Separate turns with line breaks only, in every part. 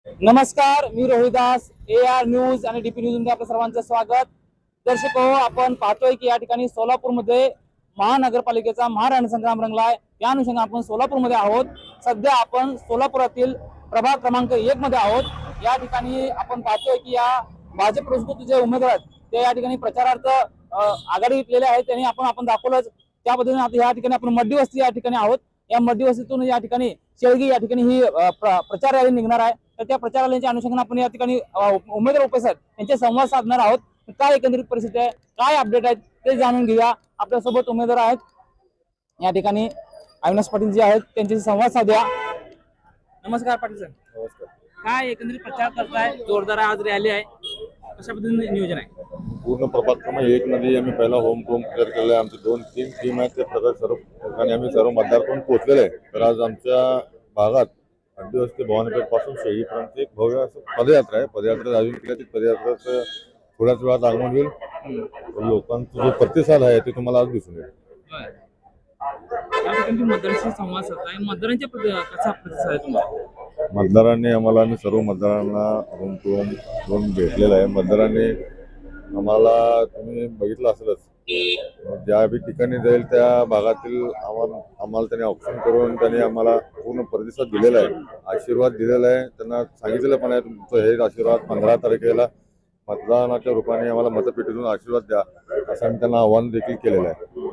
नमस्कार, मी Rohidas AR news आणि DP news मध्ये आपल्या सर्वांचं स्वागत. दर्शको, आपण पाहतोय की या ठिकाणी सोलापूरमध्ये महानगरपालिकेचा महारणसंग्राम रंगलाय. या अनुषंगाने आपण सोलापूरमध्ये आहोत. सध्या आपण सोलापुरातील प्रभाग क्रमांक 1 मध्ये आहोत. या ठिकाणी आपण पाहतोय की या भाजप पुरस्कृत जे उमेदवार आहेत ते या ठिकाणी प्रचारार्थ आघाडी घेतलेले आहेत. त्यांनी आपण दाखवलं. त्या पद्धतीने आता या ठिकाणी आपण मड्डी वस्ती या ठिकाणी आहोत. या मड्डी वस्तीतून या ठिकाणी शेळगी या ठिकाणी ही प्रचार रॅली निघणार आहे. तर त्या प्रचार रॅलीच्या अनुषंगाने आपण या ठिकाणी उमेदवार उपस्थित आहेत त्यांचे संवाद साधणार आहोत. काय एकंदरीत परिस्थिती आहे, काय अपडेट आहेत ते जाणून घेऊया. आपल्यासोबत उमेदवार आहेत या ठिकाणी अविनाश पाटील जे आहेत त्यांच्याशी संवाद साधूया. नमस्कार पाटील सर.
नमस्कार.
काय एकंदरीत प्रचार करताय, जोरदार आज रॅली आहे, कशा पद्धतीने नियोजन आहे?
पूर्ण प्रभाग क्रमांक 1 मध्ये आम्ही पहिला होम क्लिअर केलेला आहे. आमचे 2-3 टीम आहेत. ते प्रकार सर्व ठिकाणी आम्ही सर्व मतदारपर्यंत पोहोचलेले आहे. तर आज आमच्या भागात अड्डीवस्ती भवानीपेठ पासून शेळीपर्यंत एक भव्य असं पदयात्रा आहे. पदयात्रा अजून केल्या ती पदयात्रेचं थोड्याच वेळात आगमन होईल. लोकांचा जो प्रतिसाद आहे ते तुम्हाला आज दिसून येईल.
या ठिकाणी मतदारांशी संवाद साधताय, मतदारांच्या कसा प्रतिसाद आहे तुम्हाला?
मतदारांनी आम्हाला आणि सर्व मतदारांना रूम टू रूम भेटलेला आहे. मतदारांनी आम्हाला, तुम्ही बघितलं असेलच, ज्या बी ठिकाणी जाईल त्या भागातील आम्हाला त्यांनी ऑप्शन करून त्यांनी आम्हाला पूर्ण प्रतिसाद दिलेला आहे, आशीर्वाद दिलेला आहे. त्यांना सांगितलेलं पण आहे तुमचं हे आशीर्वाद 15 तारखेला मतदानाच्या रूपाने आम्हाला मतपेटीतून आशीर्वाद द्या, असं आम्ही त्यांना आव्हान देखील केलेलं आहे.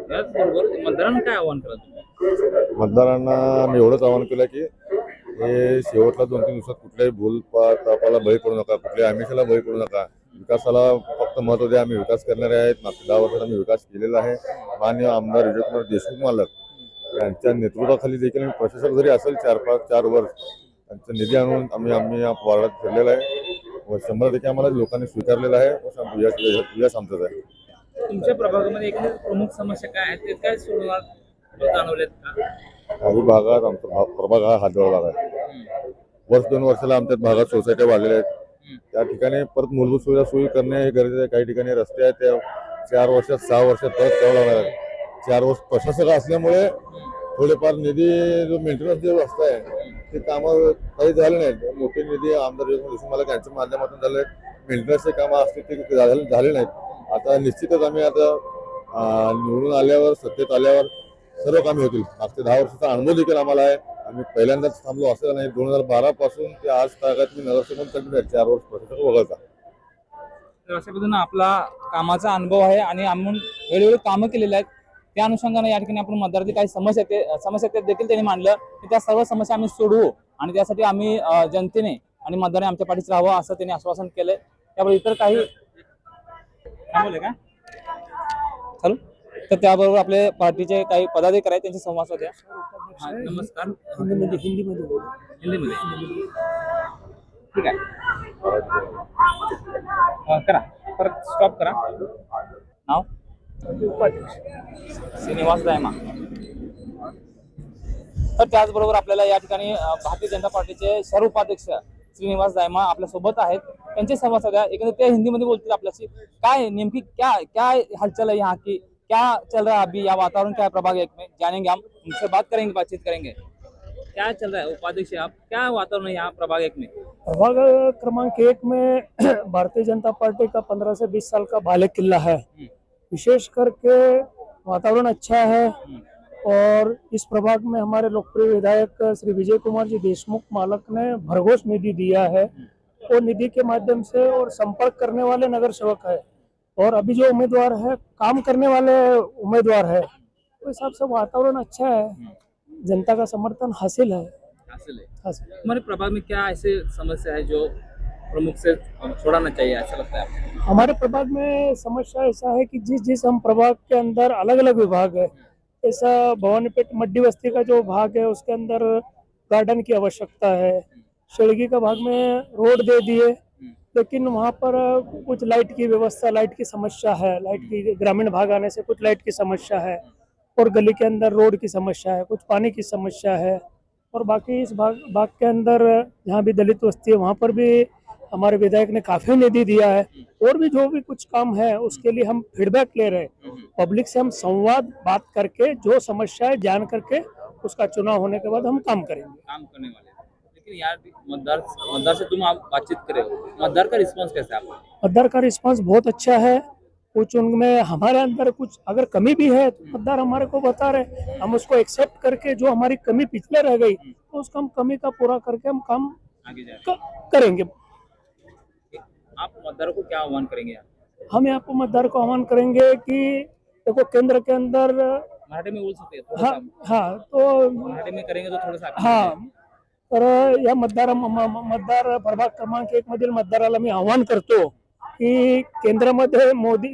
त्याचबरोबर मतदारांना काय आव्हान करा तुम्ही?
मतदारांना मी एवढंच आवाहन केलं की हे शेवटला 2-3 दिवसात कुठल्याही भूलथापाला बळी पडू नका, कुठल्याही आमिषाला बळी पडू नका. विकासाला फक्त महत्त्व द्या. आम्ही विकास करणारे आहेत. मागच्या 10 वर्षात आम्ही विकास केलेला आहे. माननीय आमदार विजयकुमार देशमुख मालक यांच्या नेतृत्वाखाली देखील आम्ही प्रशासक जरी असेल 4 वर्ष त्यांचा निधी आणून आम्ही या वार्डात फिरलेला आहे व 100% आम्हाला लोकांनी स्वीकारलेला आहे व यश आमचंच आहे.
तुमच्या प्रभागामध्ये एकंदरीत प्रमुख समस्या काय आहेत, ते काय सोडवणार जाणवलेत का?
काही भागात आमचा प्रभाग हा हातोळा भाग आहे. 1-2 वर्षाला आमच्या भागात सोसायट्या वाढलेल्या आहेत. त्या ठिकाणी परत मूलभूत सुविधा सोयी करणे हे गरजेचं आहे. काही ठिकाणी रस्ते आहेत त्या 4 वर्षात 6 वर्षात परत करावं लागणार आहे. 4 वर्ष प्रशासक असल्यामुळे थोडेफार निधी जो मेंटेनन्स जे रस्ता आहे ते कामं काही झाले नाहीत. मोठे निधी आमदार देशमुख मालक यांच्या माध्यमातून झाले. मेंटेनन्सचे कामं असतील ते झाले नाहीत. आता निश्चितच आम्ही आता निवडून आल्यावर, सत्तेत आल्यावर सर्व कामे होतील. मागच्या 10 वर्षाचा अनुभव देखील आम्हाला आहे. आम्ही पहिल्यांदाच थांबलो असं नाही. 2012 पासून ते आज तागात मी नगरसेवक कंटिन्यू आहे 4 वर्ष प्रशासक वगळता.
तर अशा पद्धतीने आपला कामाचा अनुभव आहे आणि आम्ही वेळोवेळी कामं केलेली आहेत. त्या अनुषंगाने या ठिकाणी आपण मतदारांची काही समस्या ते देखील त्यांनी मांडलं की त्या सर्व समस्या आम्ही सोडवू आणि त्यासाठी आम्ही जनतेने आणि मतदारांनी आमच्या पाठीशी राहावं असं त्यांनी आश्वासन केलंय. त्यामुळे इतर काही बोलले का चालू, तर त्याबरोबर आपले पार्टीचे काही पदाधिकारी आहेत त्यांचे संवाद साधूया. नमस्कार. हिंदीमध्ये ठीक आहे. करा, परत स्टॉप करा. नाव श्रीनिवास दायमा. तर त्याचबरोबर आपल्याला या ठिकाणी भारतीय जनता पार्टीचे सर्व उपाध्यक्ष श्रीनिवास दायमा आपल्या सोबत आहेत. त्यांचे संवाद साधा. एकंदरीत ते हिंदीमध्ये बोलतील आपल्याशी. काय नेमकी क्या हलचल है यहाँ की, क्या चल रहा है अभी, या वातावरण क्या है प्रभाग 1 में, जानेंगे हम, उनसे बातचीत करेंगे. क्या चल रहा है उपाध्यक्ष आप, क्या वातावरण है यहाँ प्रभाग 1 में?
प्रभाग क्रमांक 1 में भारतीय जनता पार्टी का 15 से 20 साल का बाले किला है. विशेष करके वातावरण अच्छा है और इस प्रभाग में हमारे लोकप्रिय विधायक श्री विजय कुमार जी देशमुख मालक ने भरघोष निधि दिया है. वो निधि के माध्यम से और संपर्क करने वाले नगर सेवक है और अभी जो उम्मीदवार है काम करने वाले उम्मीदवार है. तो हिसाब से वातावरण अच्छा है, जनता का समर्थन हासिल है.
हमारे प्रभाग में क्या ऐसे समस्या है जो प्रमुख से छोड़ाना चाहिए ऐसा लगता है आपको?
हमारे प्रभाग में समस्या ऐसा है कि जिस हम प्रभाग के अंदर अलग अलग विभाग है, ऐसा भवानीपेट मड्डी बस्ती का जो भाग है उसके अंदर गार्डन की आवश्यकता है. शेड़गी का भाग में रोड दे दिए, लेकिन वहाँ पर कुछ लाइट की व्यवस्था, लाइट की समस्या है. लाइट की ग्रामीण भाग आने से कुछ लाइट की समस्या है और गली के अंदर रोड की समस्या है, कुछ पानी की समस्या है. और बाकी इस भाग के अंदर जहाँ भी दलित बस्ती है वहाँ पर भी हमारे विधायक ने काफी निधि दिया है. और भी जो भी कुछ काम है उसके लिए हम फीडबैक ले रहे हैं. पब्लिक से हम संवाद बात करके जो समस्या है जान करके उसका चुनाव होने के बाद हम काम करेंगे.
काम करने वाले लेकिन यार मतदार मतदार से तुम आप बातचीत करे हो, मतदार का रिस्पॉन्स कैसा है आपको?
मतदार का रिस्पांस बहुत अच्छा है। कुछ उनमें हमारे अंदर कुछ अगर कमी भी है तो मतदार हमारे को बता रहे, हम उसको एक्सेप्ट करके जो हमारी कमी पिछले रह गई तो उसका हम कमी का पूरा करके हम काम
आगे जा रहे
करेंगे।
हैं। आप मतदारों को क्या आह्वान करेंगे यार?
हम यहाँ पर मतदार को आह्वान करेंगे कि देखो केंद्र के अंदर
मराठी में बोल सकते हैं थोड़ा
हाँ
सा?
हाँ तो
मराठी में करेंगे तो थोडंसं आगे
हाँ तर या मतदार प्रभाग क्रमांक 1 मधील मतदाराला मी आव्हान करतो की केंद्रामध्ये मोदी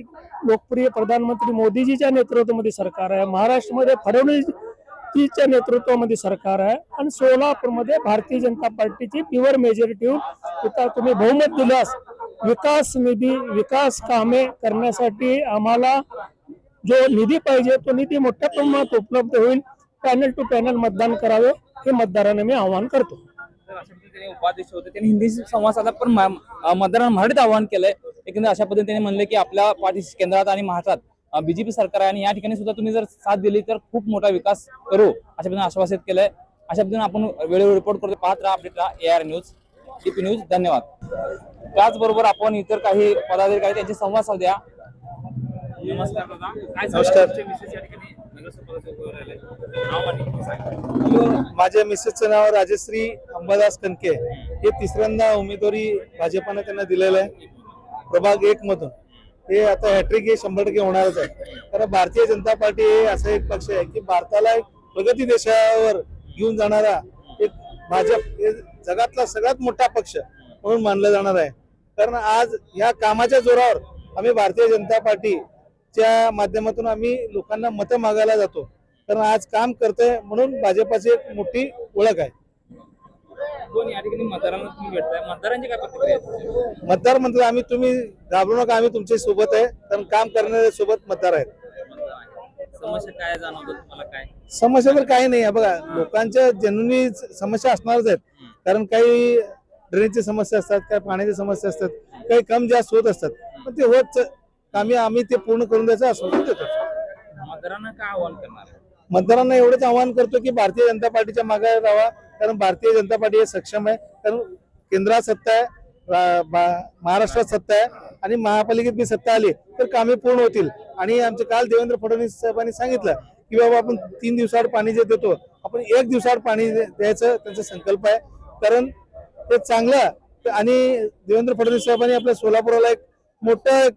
लोकप्रिय प्रधानमंत्री मोदीजीच्या नेतृत्वामध्ये सरकार आहे, महाराष्ट्रामध्ये फडणवीसजीच्या नेतृत्वामध्ये सरकार आहे आणि सोलापूरमध्ये भारतीय जनता पार्टीची प्युअर मेजॉरिटी इथं तुम्ही बहुमत दिल्यास विकास निधी विकास कामे करण्यासाठी आम्हाला जो निधी पाहिजे तो निधी मोठ्या प्रमाणात उपलब्ध होईल। पॅनल टू पॅनल मतदान करावे हे मतदारांना मी आवाहन करतो।
तर अशा पद्धतीने उपाध्यक्ष होते त्यांनी हिंदी संवाद साधला पण मतदारांना मराठीत आवाहन केलंय। एकंदर अशा पद्धतीने त्यांनी म्हणले की आपल्या पाठीशी केंद्रात आणि महाराष्ट्रात बीजेपी सरकार आहे आणि या ठिकाणी सुद्धा तुम्ही जर साथ दिली तर खूप मोठा विकास करू अशा पद्धतीने आश्वासित केलंय। अशा पद्धतीने आपण वेळेवर रिपोर्ट करतो, पाहत राहा, अपडेट राहा AR न्यूज, DP न्यूज। धन्यवाद। त्याचबरोबर आपण इतर काही पदाधिकारी त्यांचे संवाद साधूया। नमस्कार दादा, काय
नमस्कार.
विशेष या ठिकाणी नगरसेवकाचे उभे राहिले नाव आणि सांगा।
माझ्या मिसेसचं नाव राजश्री अंबादास कनके। हे तिसऱ्यांदा उमेदवारी भाजपाने त्यांना दिलेलं आहे प्रभाग 1 मधून। हे आता हॅट्रिक हे 100% होणारच आहे, कारण भारतीय जनता पार्टी हे असा एक पक्ष आहे की भारताला एक प्रगती देशावर घेऊन जाणारा एक भाजप हे जगातला सगळ्यात मोठा पक्ष म्हणून मानला जाणार आहे। कारण आज या कामाच्या जोरावर आम्ही भारतीय जनता पार्टीच्या माध्यमातून आम्ही लोकांना मतं मागायला जातो, कारण आज काम करतोय म्हणून भाजपाची एक मोठी ओळख आहे।
दोन या ठिकाणी मतदारांना तुम्ही भेटताय, मतदारांची काय प्रतिक्रिया आहे?
मतदार म्हणतात आम्ही तुम्ही घाबरू नका, आम्ही तुमच्या सोबत आहे, कारण काम करणारे सोबत मतदार आहेत।
समस्या काय जाणवतं तुम्हाला? काय
समस्या तर काही नाही आहे बघा, लोकांच्या जननी समस्या असणारच आहेत, कारण काही ड्रेनेजची समस्या असतात, काही पाण्याची समस्या असतात, काही कम जास्त होत असतात, पण ते होत आम्ही ते पूर्ण करून द्यायचं आश्वासन देतो।
मतदारांना काय आव्हान करणार आहे?
मतदारांना एवढंच आवाहन करतो की भारतीय जनता पार्टीच्या मागे राहावा, कारण भारतीय जनता पार्टी हे सक्षम आहे, कारण केंद्रात सत्ता आहे, महाराष्ट्रात सत्ता आहे आणि महापालिकेत बी सत्ता आली तर कामे पूर्ण होतील। आणि आमचे काल देवेंद्र फडणवीस साहेबांनी सांगितलं की बाबा आपण 3 दिवसाआड पाणी जे देतो आपण 1 दिवसाआड पाणी द्यायचं त्यांचा संकल्प आहे, कारण ते चांगलं। आणि देवेंद्र फडणवीस साहेबांनी आपल्या सोलापुराला एक मोठं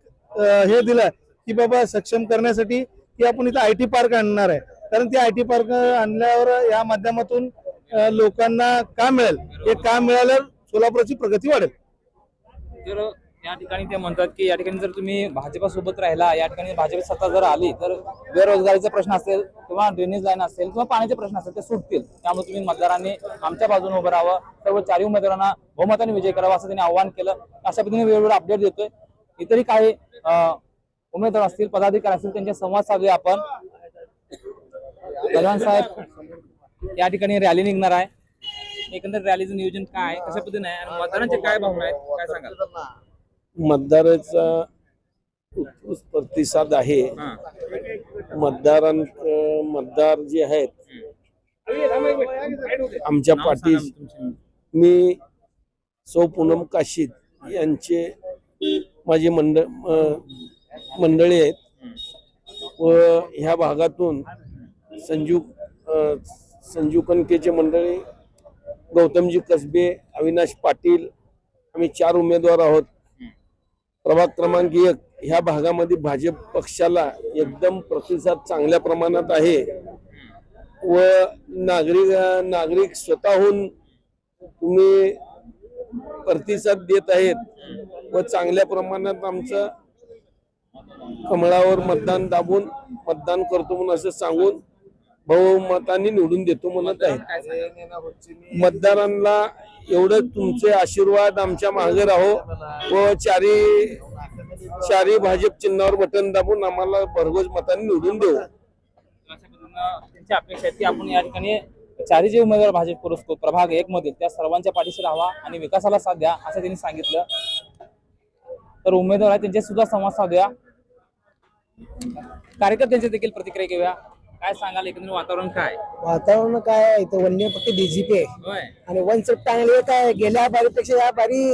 हे दिलं की बाबा सक्षम करण्यासाठी की आपण इथं IT पार्क आणणार आहे, कारण ते IT पार्क आणल्यावर या माध्यमातून लोकांना काम मिळेल, हे काम मिळाल्यावर सोलापुराची प्रगती वाढेल।
तर या ठिकाणी ते म्हणतात की या ठिकाणी जर तुम्ही भाजपासोबत राहिला, या ठिकाणी भाजप सत्ता जर आली तर बेरोजगारीचा प्रश्न असेल किंवा ड्रेनेज लाईन असेल किंवा पाण्याचे प्रश्न असेल ते सुटतील, त्यामुळे तुम्ही मतदारांनी आमच्या बाजूने उभं राहावं, सर्व 4 उमेदवारांना बहुमताने विजय करावा असं त्यांनी आवाहन केलं। अशा पद्धतीने वेळोवेळी अपडेट देतोय। इतरही काही उमेदवार असतील, पदाधिकारी असतील, त्यांच्या संवाद साधूया आपण। प्रधान साहेब या ठिकाणी रॅली निघणार आहे, एकंदर रॅलीचं नियोजन काय आहे, कशा पद्धतीने आहे आणि मतदारांचे काय भावना आहेत, काय सांगाल?
मतदाराचा उत्कृष्ट प्रतिसाद आहे। मतदार जे आहेत आमच्या पाठीस, मी सौ पूनम काशीद यांचे माझी मंडळी आहेत व ह्या भागातून संजू कनकेचे मंडळी, गौतमजी कसबे, अविनाश पाटील, आम्ही 4 उमेदवार आहोत। प्रभाग क्रमांक 1 ह्या भागामध्ये भाजप पक्षाला एकदम प्रतिसाद चांगल्या प्रमाणात आहे व नागरिक स्वतःहून तुम्ही प्रतिसाद देत आहेत व चांगल्या प्रमाणात आमचं कमळावर मतदान दाबून मतदान करतो म्हणून असं सांगून बहुमताने निवडून देतो म्हणत आहे। मतदारांना एवढं तुमचे आशीर्वाद आमच्या मागे राहो व चारी भाजप चिन्हावर बटन दाबून आम्हाला भरघोस मताने निवडून देऊ।
त्यांची अपेक्षा आहे की आपण या ठिकाणी 4 जे उमेदवार भाजप पुरस्कृत प्रभाग 1 मधील त्या सर्वांच्या पाठीशी राहावा आणि विकासाला साथ द्या असं त्यांनी सांगितलं। तर उमेदवार आहेत त्यांचे सुद्धा संवाद साधूया, कार्यकर्त्यांच्या देखील प्रतिक्रिया घेऊया। काय सांगाल एकंदरीत वातावरण काय?
वातावरण काय आहे इथं वन्य फक्त डीजीपी आहे
होय
आणि वन सेट पॅनल एक आहे. गेल्या बारीपेक्षा या बारी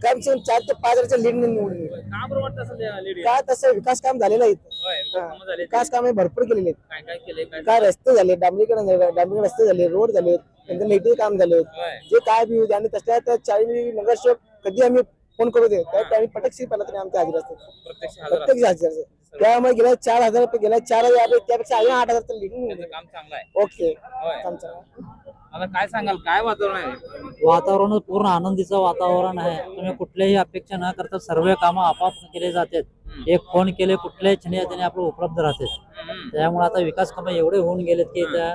कम से कम 4 ते 5 हजारच्या लीड निवडून गेली.
का बरं वाटतं असं लेडी?
का तसं विकास काम झालेलं आहे इथं.
होय कामं झाले.
विकास कामे भरपूर केलेले आहेत.
काय काय केले काय?
काय रस्ते झाले, डांबरीकरण रस्ते झाले, रोड झाले, नंतर लाईटिंग काम झाले.
होय
जे काय बी होते आणि तसल्या त्या 40 नगरसेवक कधी आम्ही फोन करू दे त्यावेळी पटकशी पहिला तरी आमच्या हजर असतात.
प्रत्यक्ष हजर
प्रत्येक हजर त्यामुळे गेल्या 4,000 रुपये गेल्या 4,000 त्यापेक्षा आम्ही 8,000 लीड.
त्याचं काम चांगलं आहे.
ओके
होय
काम चांगलं.
आता काय सांगाल काय वातावरण आहे?
वातावरण पूर्ण आनंदीचं वातावरण आहे. तुम्ही कुठल्याही अपेक्षा न करता सर्व कामं आपाप केले जातात. एक फोन केले कुठल्याही क्षणी त्याने आपलं उपलब्ध राहते. त्यामुळे आता विकास कामं एवढे होऊन गेलेत की त्या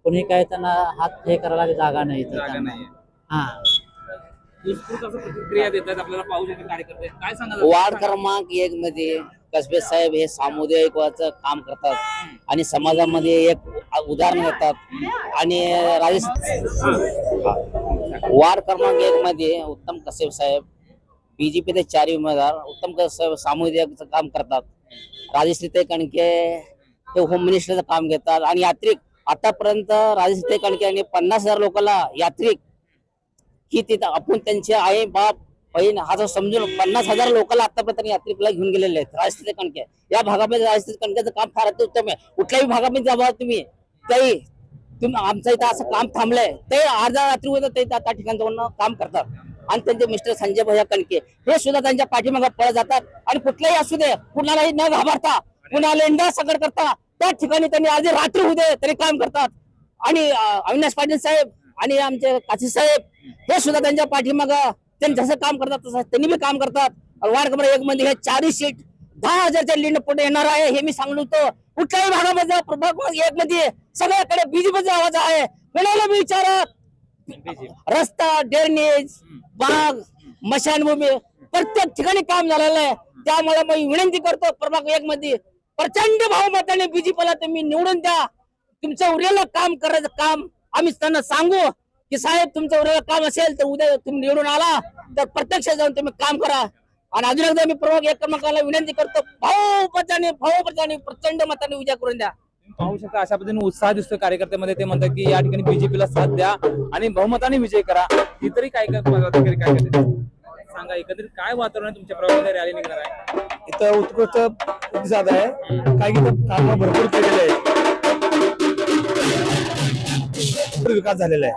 कोणी काय त्यांना हात हे करायला जागा नाही इथं
जागा
त्यांना.
नाहीये.
हा
उत्स्फूर्त असं प्रतिक्रिया देतात आपल्याला पाहू शकतो कार्यकर्ते. काय सांगाल?
वार्ड क्रमांक 1 मध्ये कसबे साहेब हे सामुदायिक काम करतात आणि समाजामध्ये एक उदाहरण देतात आणि वार्ड क्रमांक 1 मध्ये उत्तम कसेब साहेब बीजेपी ते 4 उमेदवार उत्तम कसेब सामुदायिक काम करतात. राजश्री कणके ते होम मिनिस्टरचं काम घेतात आणि यात्रिक आतापर्यंत राजश्री कणके आणि 50,000 लोकांना यात्रिक की तिथं आपण त्यांचे आई बाप बहीण हा जो समजून 50,000 लोकांना आतापर्यंत यात्रिकला घेऊन गेलेले आहेत. राजश्री कणके या भागामध्ये राजश्री कणकेचं काम फार उत्तम आहे. कुठल्याही भागामध्ये जावा तुम्ही तरी आमचं इथं असं काम थांबलंय ते अर्धा रात्री होतं ते त्या ठिकाणी जाऊन काम करतात. आणि त्यांचे मिस्टर संजय भैया कणके हे सुद्धा त्यांच्या पाठीमागे पळत जातात आणि कुठल्याही असू दे कुणालाही न घाबरता कुणाला इंडा सगळ करता त्या ठिकाणी त्यांनी अर्धी रात्री होऊ दे तरी काम करतात. आणि अविनाश पाटील साहेब आणि आमचे काशी साहेब हे सुद्धा त्यांच्या पाठीमागं त्यांनी जसं काम करतात तसं त्यांनी बी काम करतात. वार्ड क्रमांक 1 मध्ये हे 4 सीट 10,000च्या लीड पुढे येणार आहे हे मी सांगलो होतो. कुठल्याही भागामध्ये प्रभाग 1 मध्ये सगळ्याकडे बीजेपीचा आवाज आहे. कोणाला बी विचारा रस्ता ड्रेनेज बाग मशानभूमी प्रत्येक ठिकाणी काम झालेलं आहे. त्यामुळे मी विनंती करतो प्रभाग 1 मध्ये प्रचंड बहुमताने बीजेपीला तुम्ही निवडून द्या. तुमचं उरलेलं काम करायचं काम आम्ही त्यांना सांगू की साहेब तुमचं उरलेलं काम असेल तर उद्या तुम्ही निवडून आला तर प्रत्यक्ष जाऊन तुम्ही काम करा. आणि अजून एकदा मी प्रभाग 1 क्रमांकाला विनंती करतो भाऊपताने प्रचंड मताने विजय करून द्या.
पाहू शकता अशा पद्धतीने उत्साह दिसतो कार्यकर्त्यामध्ये. ते म्हणतात की या ठिकाणी बीजेपीला साथ द्या आणि बहुमताने विजय करा. इतरही काय पदाधिकारी काय करते सांगा एकंदरीत काय वातावरण आहे तुमच्या प्रभागामध्ये रॅली निघणार आहे?
इथं उत्कृष्ट प्रतिसाद आहे. काही काम भरपूर केलेले आहेत. विकास झालेला आहे.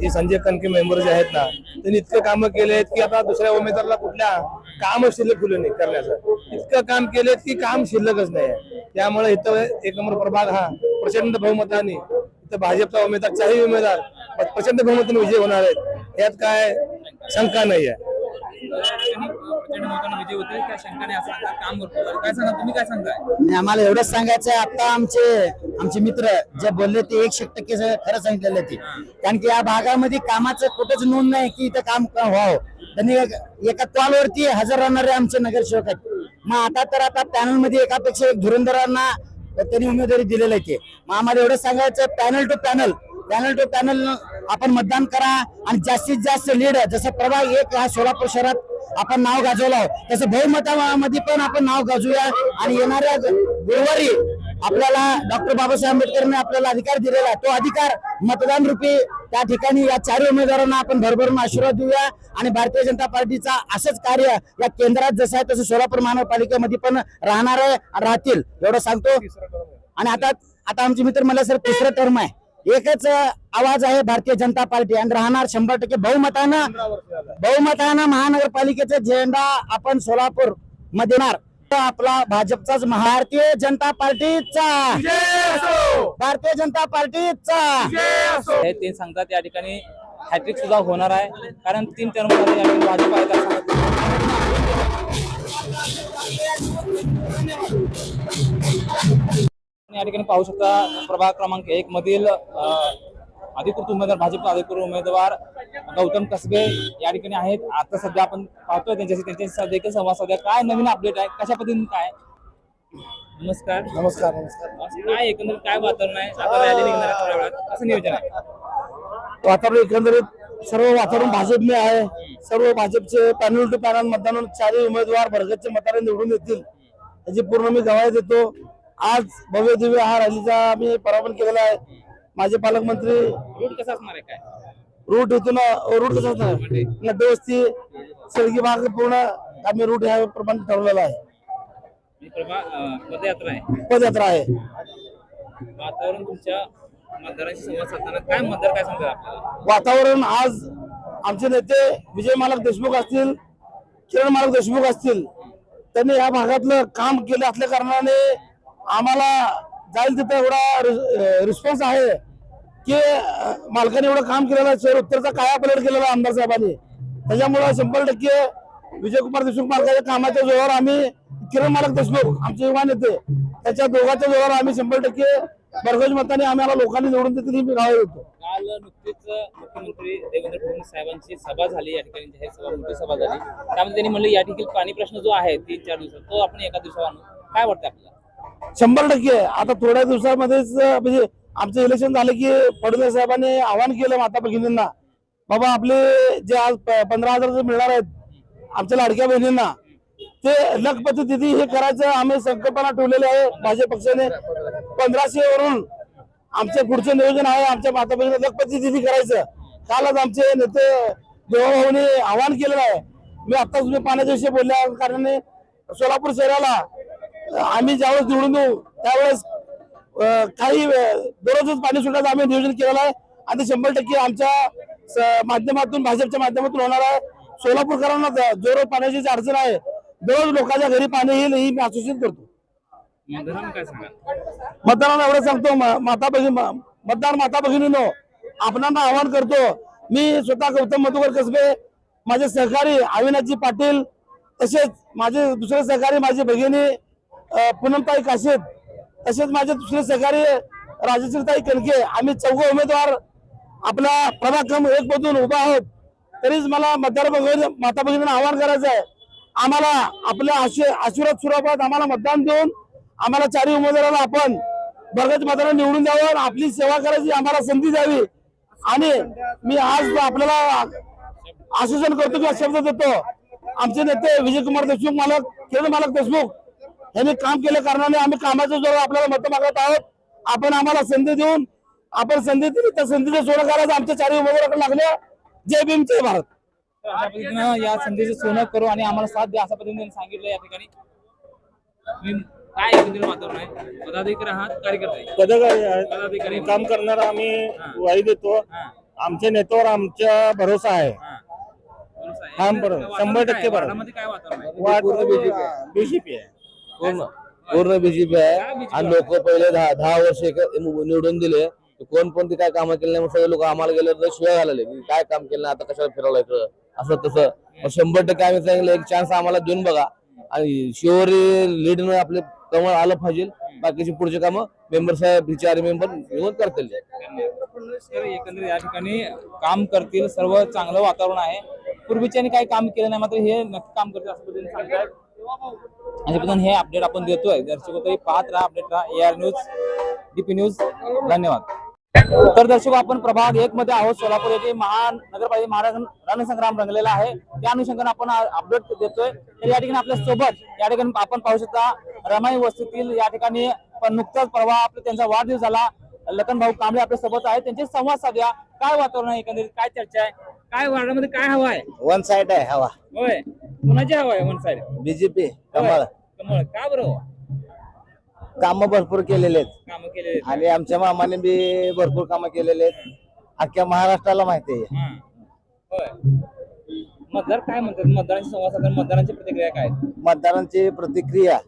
जे संजय कणके मेंबर जे आहेत ना त्यांनी इतकं कामं केले आहेत की आता दुसऱ्या उमेदवाराला कुठल्या काम शिल्लक फुलं नाही करण्याचं इतकं काम केलेत की काम शिल्लकच नाही. त्यामुळे इथं 1 नंबर प्रभाग हा प्रचंड बहुमताने इथं भाजपचा उमेदवार चारही उमेदवार प्रचंड बहुमताने विजय होणार आहेत यात काय शंका नाही आहे.
प्रचंड मताने विजय होते त्या शंकाने असं काम करतो. काय सांगा तुम्ही काय सांगताय?
आणि आम्हाला एवढंच सांगायचं आहे आता आमचे मित्र जे बोलले ते 100% खरं सांगितलेलं ते. कारण की या भागामध्ये कामाचं कुठंच नोंद नाही की इथं काम व्हावं. त्यांनी एका कॉलवरती हजर राहणारे आमचे नगरसेवक आहेत. मग आता पॅनल मध्ये एकापेक्षा एक धुरंधरांना त्यांनी उमेदवारी दिलेलं आहे. मग आम्हाला एवढंच सांगायचं पॅनल टू पॅनल आपण मतदान करा आणि जास्तीत जास्त लीड जसं प्रभाग 1 हा सोलापूर शहरात आपण नाव गाजवलं तसं बहुमतामध्ये पण आपण नाव गाजूया. आणि येणाऱ्या गुरुवारी आपल्याला डॉक्टर बाबासाहेब आंबेडकरांनी आपल्याला अधिकार दिलेला आहे. तो अधिकार मतदान रूपी त्या ठिकाणी या 4 उमेदवारांना आपण भरभरून आशीर्वाद देऊया. आणि भारतीय जनता पार्टीचा असंच कार्य या केंद्रात जसं आहे तसं सोलापूर महानगरपालिकेमध्ये पण राहणार आहे आणि राहतील एवढं सांगतो. आणि आता आमचे मित्र मला सर 3रं टर्म आहे. एकच आवाज आहे भारतीय जनता पार्टी आणि राहणार 100% बहुमतानं महानगरपालिकेचा झेंडा आपण सोलापूर मध्ये देणार. आपला भाजपचाच भारतीय जनता पार्टीचा
ते सांगतात या ठिकाणी हॅट्रिक सुद्धा होणार आहे कारण 3 टर्म मध्ये या ठिकाणी भाजप आहे असं या ठिकाणी पाहू शकता. प्रभाग क्रमांक 1 मधील अधिकृत उमेदवार भाजपचा अधिकृत उमेदवार गौतम कसबे या ठिकाणी आहेत. आता सध्या आपण पाहतोय त्यांच्याशी देखील संवाद साधूया. काय नवीन अपडेट आहे कशा पद्धतीने काय? नमस्कार. काय एकंदरीत काय वातावरण आहे? आता रॅली निघणार आहे थोड्या वेळात कसं नियोजन आहे?
वातावरण एकंदरीत सर्व वातावरण भाजपने आहे. सर्व भाजपचे पॅनल टू पॅनल मतदान 4 उमेदवार भरगतच्या मताने निवडून येतील याची पूर्ण मी गवाही देतो. आज भव्य दिव्य हा रॅलीचा आम्ही पराभव केलेला आहे. माझे पालकमंत्री
रूट कसा असणार आहे काय
रूट इथून रूट कसा असणार नद्यवस्ती सळगी भाग पूर्ण आम्ही रूट ह्या प्रमाणे ठरवलेला आहे.
पदयात्रा आहे
पदयात्रा आहे.
वातावरण तुमच्या मतदारांशी संवाद साधताना काय मतदार काय सांगतात आपल्याला
वातावरण आज आमचे नेते विजय मालक देशमुख असतील, किरण मालक देशमुख असतील, त्यांनी या भागातलं काम केलं असल्या कारणाने आम्हाला जाईल तिथं एवढा रिस्पॉन्स आहे की मालकाने एवढं काम केलेलं आहे. शहर उत्तरचा कायापलट केलेला आहे आमदार साहेबांनी. त्याच्यामुळे 100% विजयकुमार देशमुख मालकाच्या कामाच्या जोरावर आम्ही, किरण मालक देशमुख आमचे युवा नेते, त्याच्या दोघांच्या जोरावर आम्ही 100% भरघोस मताने आम्हाला लोकांनी निवडून देतील ही राह येतो.
काल नुकतीच मुख्यमंत्री देवेंद्र फडणवीस साहेबांची सभा झाली, या ठिकाणी जाहीर सभा, मोठी सभा झाली. त्यामध्ये त्यांनी म्हणले या ठिकाणी पाणी प्रश्न जो आहे 3-4 दिवसात तो आपण एका दिवसावर आणू. काय वाटतं आपल्याला?
100% आता थोड्या दिवसामध्येच म्हणजे आमचं इलेक्शन झालं की फडणवीस साहेबांनी आवाहन केलं माता भगिनींना, बाबा आपले जे आज 15,000 मिळणार आहेत आमच्या लाडक्या बहिणींना, ते लखपती दिदी हे करायचं आम्ही संकल्पना ठेवलेली आहे. भाजप पक्षाने 1500 वरून आमचे पुढचे नियोजन आहे. आमच्या माता बहिणीला लखपती दिदी करायचं. कालच आमचे नेते देवाभाऊने आवाहन केलेलं आहे. मी आता तुम्ही पाण्याच्या विषयी बोलल्या कारणाने सोलापूर शहराला आम्ही ज्यावेळेस निवडून येऊ त्यावेळेस काही दररोजच पाणी सुटायचं आम्ही नियोजन केलेलं आहे आणि 100% आमच्या माध्यमातून, भाजपच्या माध्यमातून होणार आहे. सोलापूरकरांना जोर पाण्याची जी अडचण आहे, दररोज लोकांच्या घरी पाणी येईल ही मी आश्वासित करतो. मतदारांना एवढं सांगतो, मतदार माता भगिनीनो, आपणांना आवाहन करतो. मी स्वतः गौतम मधुकर कसबे, माझे सहकारी अविनाशजी पाटील, तसेच माझे दुसरे सहकारी माझी भगिनी पूनमताई काशीद, तसेच माझे दुसरे सहकारी राजश्रीताई कणके, आम्ही 4 उमेदवार आपल्या प्रभाग क्रमांक 1 मधून उभा आहोत. तरीच मला मतदार माता भगिनींना आवाहन करायचं आहे, आम्हाला आपल्या आशीर्वाद स्वरूपात आम्हाला मतदान देऊन आम्हाला 4 उमेदवाराला आपण भरघोस मताने निवडून द्यावं, आपली सेवा करायची आम्हाला संधी द्यावी. आणि मी आज आपल्याला आश्वासन करतो किंवा शब्द देतो, आमचे नेते विजयकुमार देशमुख मालक, किरण मालक देशमुख यांनी काम केल्या कारणाने आम्ही कामाच्या जोरावर आपल्याला मतं मागत आहोत. आपण आम्हाला संधी देऊन आपण संधी दिली त्या संधीचं सोनं करायचं आमच्या 4 उमेदवाराकडे लागल्या. जय भीम जय भारत.
अशा पद्धतीनं या संधीचं सोनं करू आणि आम्हाला साथ द्या अशा पद्धतीने सांगितलं. या ठिकाणी काय एकंदरीत वातावरण आहे? पदाधिकारी आहात, कार्यकर्ते?
पदाधिकारी काम करणारा आम्ही वाई देतो. आमच्या नेत्यावर आमचा भरोसा आहे. काम बरोबर 100% बरोबर.
वार्डामध्ये काय वातावरण आहे?
बीजेपी आहे.
पूर्ण बीजेपी आहे आणि लोक पहिले 10 वर्ष निवडून दिले, कोण पण ते काय कामं केले नाही. सगळे लोक आम्हाला गेले तर शिवाय घालले, काय काम केलं नाही, आता कशाला फिरवलं असं तसं. 100% आम्ही सांगितलं एक चान्स आम्हाला देऊन बघा आणि शिवरी लीडनं आपले कमळ आलं पाहिजे. बाकीची पुढचे कामं मेंबर साहेब 4 मेंबर निवड करतील.
तर एकंदरीत या ठिकाणी काम करतील, सर्व चांगलं वातावरण आहे. पूर्वीच्यानी काही काम केलं नाही, मात्र हे नक्की काम करतील असं पद्धतीने सांगतात. अशा पद्धतीने हे अपडेट आपण देतोय. दर्शक तरी पाहत राहा, अपडेट राहा. AR news, DP news. धन्यवाद. तर दर्शक आपण प्रभाग 1 मध्ये आहोत. सोलापूर येथे महानगरपालिका रणसंग्राम रंगलेला आहे, त्या अनुषंगाने आपण अपडेट देतोय. तर या ठिकाणी आपल्या सोबत या ठिकाणी आपण पाहू शकता रमाई वस्तीतील या ठिकाणी पण नुकताच परवा त्यांचा वाढदिवस झाला. लखन भाऊ कांबळे आपल्या सोबत आहे, त्यांचे संवाद साधूया. काय वातावरण आहे, एकंदरीत काय चर्चा आहे, काय वार्डामध्ये काय हवा आहे?
वन साइड आहे हवा.
होय, कुणाची हवा आहे? वन साइड
बीजेपी कमळ.
कमळ. का बरं?
काम भरपूर केलेले आहेत
काम केले
आणि आमच्या मामाने बी भरपूर कामं केलेले आहेत. अख्ख्या महाराष्ट्राला माहिती आहे.
होय. मतदार काय म्हणतात? मतदारांशी संवाद साधून मतदारांची प्रतिक्रिया काय?
मतदारांची प्रतिक्रिया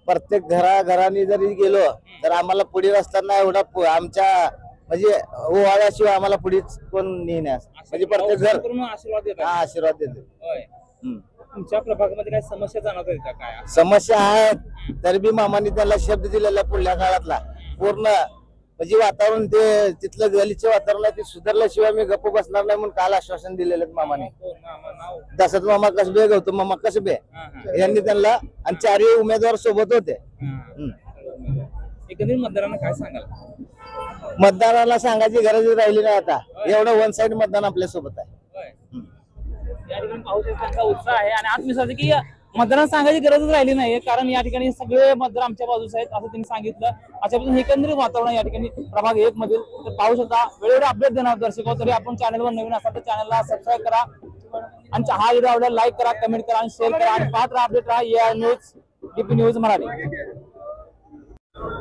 प्रत्येक घराघरांनी जरी गेलो तर आम्हाला पुढे रस्त्यांना एवढा आमच्या म्हणजे ओवाळ्याशिवाय आम्हाला पुढेच कोण नेण्यास म्हणजे प्रत्येक घर
आशीर्वाद देतात.
हा आशीर्वाद देते.
होय. तुमच्या प्रभागामध्ये काय समस्या जाणवतात का? काय
समस्या आहेत तरी बी मामाने त्याला शब्द दिलेला पुढल्या काळातला पूर्ण म्हणजे वातावरण ते तिथलं गलीचे वातावरण आहे ते सुधारल्याशिवाय मी गप्प बसणार नाही म्हणून काल आश्वासन दिलेलं मामाने. दशरथ मामा कसबे, गौतम मामा कसबे यांनी त्यांना आणि 4 उमेदवार सोबत होते.
एकंदरीत मतदारांना काय सांगाल?
मतदाराला सांगायची गरज राहिली नाही आता. एवढं वन साइड मतदान आपल्या सोबत आहे.
या ठिकाणी पाहू शकता त्यांचा उत्साह आहे आणि आत्मविश्वास आहे की मतदारांना सांगायची गरजच राहिली नाही कारण या ठिकाणी सगळे मतदार आमच्या बाजूस आहेत असं त्यांनी सांगितलं. अशा पद्धतीने एकंदरीत वातावरण या ठिकाणी प्रभाग 1 मधील तर पाहू शकता. वेळोवेळी अपडेट देणार दर्शक तरी आपण चॅनलवर नवीन असाल तर चॅनलला सबस्क्राईब करा आणि हा व्हिडिओ आवडला लाईक करा, कमेंट करा आणि शेअर करा आणि पाहत राहा अपडेट राहा AR news DP news Marathi.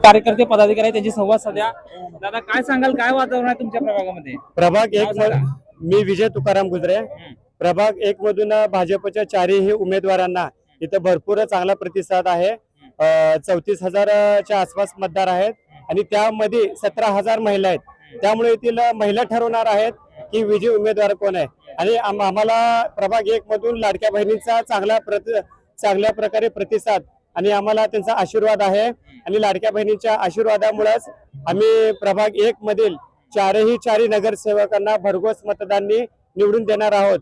कार्यकर्ते पदाधिकारी त्यांची संवाद साध्या. दादा काय सांगाल, काय वातावरण आहे तुमच्या प्रभागामध्ये?
प्रभाग 1 मी विजय तुकाराम गुजरे. प्रभाग 1 मधून भाजपच्या चारही उमेदवारांना इथं भरपूर चांगला प्रतिसाद आहे. 34,000च्या आसपास मतदार आहेत आणि त्यामध्ये 17,000 महिला आहेत. त्यामुळे येथील महिला ठरवणार आहेत की विजयी उमेदवार कोण आहे. आणि आम्हाला प्रभाग 1 मधून लाडक्या बहिणींचा चांगल्या प्रकारे प्रतिसाद आणि आम्हाला त्यांचा आशीर्वाद आहे. आणि लाडक्या बहिणींच्या आशीर्वादामुळेच आम्ही प्रभाग 1 मधील चारही नगरसेवकांना भरघोस मतदानांनी निवडून देणार आहोत.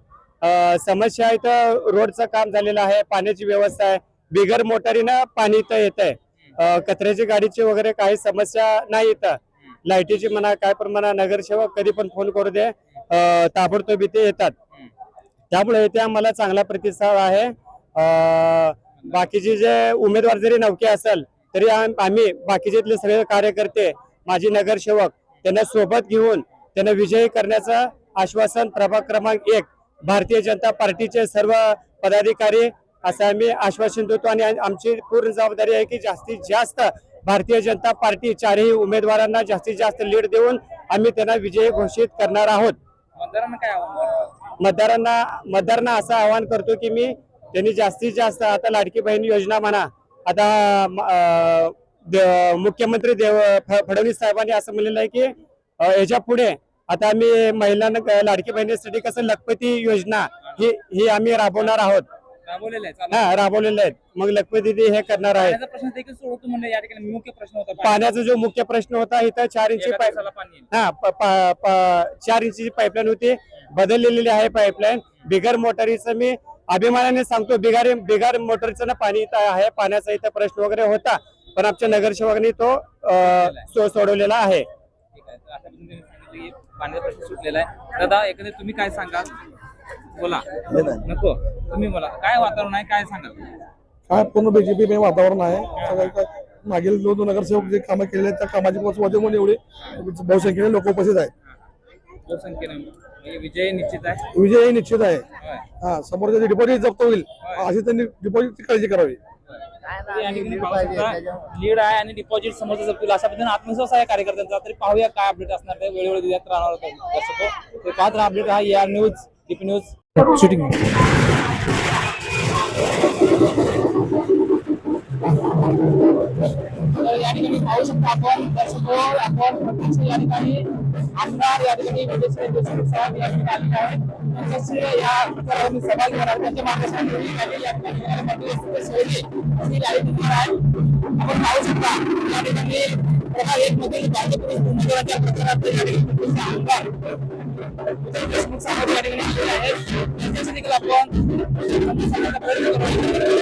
समस्या इथं रोडचं काम झालेलं आहे, पाण्याची व्यवस्था आहे, बिगर मोटारीनं पाणी इथं येत आहे, कचऱ्याची गाडीची वगैरे काही समस्या नाही इथं, लाईटीची म्हणा काय पण म्हणा. नगरसेवक कधी पण फोन करू दे, ताबडतोब इथे येतात. त्यामुळे इथे आम्हाला चांगला प्रतिसाद आहे. बाकीचे जे उमेदवार जरी नवके असेल तरी आम्ही बाकीचे सगळे कार्यकर्ते माजी नगरसेवक त्यांना सोबत घेऊन त्यांना विजयी करण्याचं आश्वासन प्रभाग क्रमांक 1 भारतीय जनता पार्टीचे सर्व पदाधिकारी असं आम्ही आश्वासन देतो. आणि आमची पूर्ण जबाबदारी आहे की जास्तीत जास्त भारतीय जनता पार्टी चारही उमेदवारांना जास्तीत जास्त लीड देऊन आम्ही त्यांना विजयी घोषित करणार आहोत.
मतदारांना काय आव्हान?
मतदारांना असं आवाहन करतो की मी त्यांनी जास्तीत जास्त आता लाडकी बहीण योजना म्हणा, आता मुख्यमंत्री फडणवीस साहेबांनी असं म्हणलेलं आहे की याच्या पुढे आता आम्ही महिलांना लाडकी बहिणीसाठी कसं लखपती योजना ही आम्ही राबवणार आहोत. राबवलेले आहेत. मग लखपती हे करणार आहेत. पाण्याचा जो मुख्य प्रश्न होता इथं 4 इंची 4 इंची पाईपलाईन होती, बदललेली आहे पाईपलाईन. बिगर मोटारीचं मी अभिमानाने सांगतो, बिगर मोटरचं ना पाणी इथं आहे. पाण्याचा इथं प्रश्न वगैरे होता पण आमच्या नगरसेवकांनी तो सोडवलेला आहे.
पाण्याचा प्रश्न सुटलेला आहे. दादा एकंदरीत तुम्ही काय सांगाल? बोला. नको तुम्ही बोला. काय वातावरण आहे, काय सांगाल?
काय पूर्ण बीजेपी वातावरण आहे. मागील 2 नगरसेवक जे कामं केले त्या कामाची पोचवते एवढे बहुसंख्येने लोक उपस्थित आहेत.
बहुसंख्येने विजय निश्चित आहे.
विजय निश्चित आहे. हा, समोरचे डिपॉझिट जप्त होईल अशी त्यांनी डिपॉझिटची काळजी करावी.
लीड आहे आणि डिपॉझिट समोरचं जपतील अशा पद्धतीने आत्मविश्वास आहे कार्यकर्त्यांचा. तरी पाहूया काय अपडेट असणार ते वेळोवेळी देत राहणार दर्शक. ते पाहत राहा अपडेट हा AR news DP news shooting. या ठिकाणी पाहू शकता आपण दर्शक, आपण प्रत्यक्ष या ठिकाणी आमदार या ठिकाणी साहेब या ठिकाणी आलेले आहेत. या सभा घेणार त्यांच्या मार्गदर्शनाखाली या ठिकाणी आपण पाहू शकता या ठिकाणी प्रभाग 1 मधील भाजप उमेदवाराच्या प्रचारार्थ या ठिकाणी आमदार देशमुख साहेब या ठिकाणी आलेले आहेत. त्यांच्यासाठी आपण प्रयत्न करतो.